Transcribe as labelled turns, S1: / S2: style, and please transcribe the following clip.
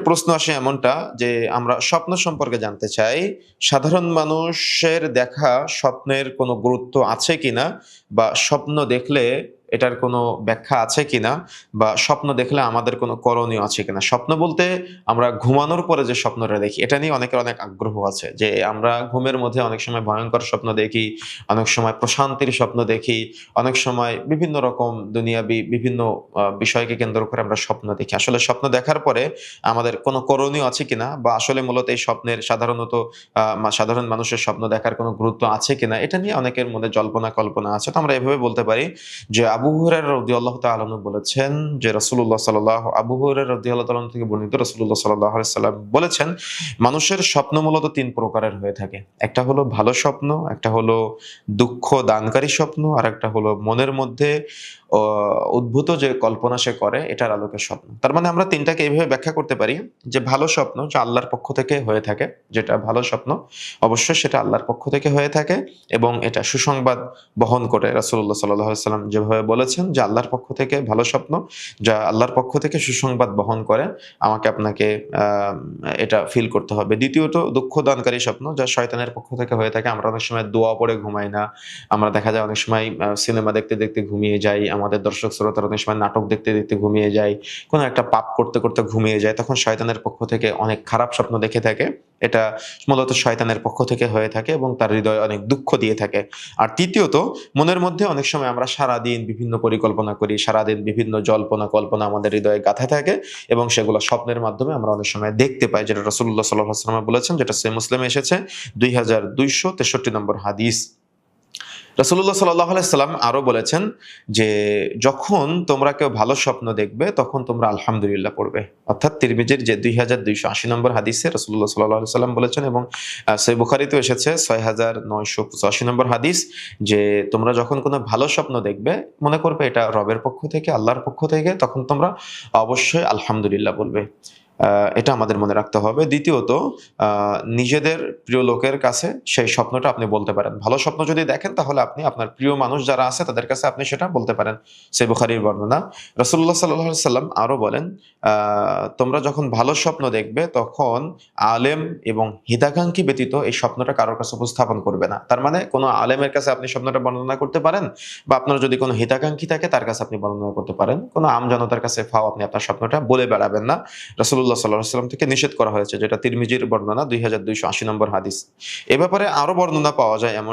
S1: একটা প্রশ্ন আসে এমনটা যে আমরা স্বপ্ন সম্পর্কে জানতে চাই। সাধারণ মানুষের দেখা স্বপ্নের কোনো গুরুত্ব আছে কিনা? বা স্বপ্ন দেখলে এটার কোনো ব্যাখ্যা আছে কিনা? বা স্বপ্ন দেখলে আমাদের কোনো করণীয় আছে কিনা? স্বপ্ন বলতে আমরা ঘুমানোর পরে যে স্বপ্নটা দেখি, এটা নিয়ে অনেকের অনেক আগ্রহ আছে। যে আমরা ঘুমের মধ্যে অনেক সময় ভয়ংকর স্বপ্ন দেখি, অনেক সময় প্রশান্তির স্বপ্ন দেখি, অনেক সময় বিভিন্ন রকম দুনিয়াবি বিভিন্ন বিষয়কে কেন্দ্র করে আমরা স্বপ্ন দেখি। আসলে স্বপ্ন দেখার পরে আমাদের কোনো করণীয় আছে কিনা? বা আসলে মূলত এই স্বপ্নের সাধারণত সাধারণ মানুষের স্বপ্ন দেখার কোনো গুরুত্ব আছে কিনা? এটা নিয়ে অনেকের মধ্যে জল্পনা কল্পনা আছে। তো আমরা এভাবে বলতে পারি যে আবু হুরায়রা রাদিয়াল্লাহু তাআলা আনহু বলেছেন যে আবু হুরায়রা রাদিয়াল্লাহু তাআলা আনহু থেকে বর্ণিত রাসূলুল্লাহ সাল্লাল্লাহু আলাইহি সাল্লাম বলেছেন, মানুষের স্বপ্ন মূলত ৩ প্রকারের হয়ে থাকে। একটা হলো ভালো স্বপ্ন, একটা হলো দুঃখ দানকারী স্বপ্ন, আরেকটা হলো মনের মধ্যে অ উদ্ভূত যে কল্পনা সে করে এটার আলোকে স্বপ্ন। তার মানে আমরা ৩ টাকে এভাবে ব্যাখ্যা করতে পারি যে ভালো স্বপ্ন যা আল্লাহর পক্ষ থেকে হয়ে থাকে, যেটা ভালো স্বপ্ন অবশ্যই সেটা আল্লাহর পক্ষ থেকে হয়ে থাকে এবং এটা সুসংবাদ বহন করে। রাসূলুল্লাহ সাল্লাল্লাহু আলাইহি সাল্লাম যেভাবে বলেছেন যে আল্লাহর পক্ষ থেকে ভালো স্বপ্ন যা আল্লাহর পক্ষ থেকে সুসংবাদ বহন করে, আমাকে আপনাকে এটা ফিল করতে হবে। দ্বিতীয়ত দুঃখদানকারী স্বপ্ন যা শয়তানের পক্ষ থেকে হয়ে থাকে। আমরা অনেক সময় দোয়া পড়ে ঘুমাই না। আমরা দেখা যায় অনেক সময় সিনেমা দেখতে, দেখতে ঘুমিয়ে যাই। আমাদের দর্শক শ্রোতারা অনেক সময় নাটক দেখতে, দেখতে ঘুমিয়ে যায়। কোনো একটা পাপ করতে, করতে ঘুমিয়ে যায়। তখন শয়তানের পক্ষ থেকে অনেক খারাপ স্বপ্ন দেখে থাকে। এটা মূলত শয়তানের পক্ষ থেকে হয়ে থাকে এবং তার হৃদয়ে অনেক দুঃখ দিয়ে থাকে। আর তৃতীয়ত মনের মধ্যে অনেক সময় আমরা সারাদিন বিভিন্ন পরিকল্পনা করি। সারাদিন বিভিন্ন জল্পনা কল্পনা আমাদের হৃদয়ে গাঁথা থাকে এবং সেগুলো স্বপ্নের মাধ্যমে আমরা অনেক সময় দেখতে পাই। যেটা রাসূলুল্লাহ সাল্লাল্লাহু আলাইহি ওয়াসাল্লাম বলেছেন, যেটা সহিহ মুসলিমে এসেছে ২২৬৩ নম্বর হাদিস। রাসূলুল্লাহ সাল্লাল্লাহু আলাইহি সাল্লাম আরো বলেছেন যে, "যখন তোমরা কেউ ভালো স্বপ্ন দেখবে তখন তোমরা আলহামদুলিল্লাহ পড়বে।" অর্থাৎ তিরমিজির যে ২২৮০ নম্বর হাদিসে রাসূলুল্লাহ সাল্লাল্লাহু আলাইহি সাল্লাম বলেছেন এবং সহিহ বুখারীতেও এসেছে ৬৯৮৫ নম্বর হাদিস যে, "তোমরা যখন কোনো ভালো স্বপ্ন দেখবে, মনে করবে এটা রবের পক্ষ থেকে, আল্লাহর পক্ষ থেকে, তখন তোমরা অবশ্যই আলহামদুলিল্লাহ বলবে।" এটা আমাদের মনে রাখতে হবে। দ্বিতীয়ত আ নিজেদের প্রিয় লোকের কাছে সেই স্বপ্নটা আপনি বলতে পারেন। ভালো স্বপ্ন যদি দেখেন তাহলে আপনি আপনার প্রিয় মানুষ যারা আছে তাদের কাছে আপনি সেটা বলতে পারেন। সহিহ বুখারীর বর্ণনা। রাসূলুল্লাহ সাল্লাল্লাহু আলাইহি সাল্লাম আরো বলেন, আ "তোমরা যখন ভালো স্বপ্ন দেখবে তখন আলেম এবং হিতাকাঙ্ক্ষী ব্যতীত এই স্বপ্নটা কারো কাছে উপস্থাপন করবে না।" তার মানে কোন আলেমের কাছে আপনি স্বপ্নটা বর্ণনা করতে পারেন বা আপনার যদি কোন হিতাকাঙ্ক্ষী থাকে তার কাছে আপনি বর্ণনা করতে পারেন। কোন আমজনতার কাছে আপনি আপনার স্বপ্নটা বলে বেড়াবেন না। রাসূলুল্লাহ সাল্লাল্লাহু আলাইহি ওয়াসাল্লাম থেকে নিষেধ করা হয়েছে, যেটা তিরমিজির বর্ণনা ২২৮০ নম্বর হাদিস। এ ব্যাপারে আরো বর্ণনা পাওয়া যায় এমন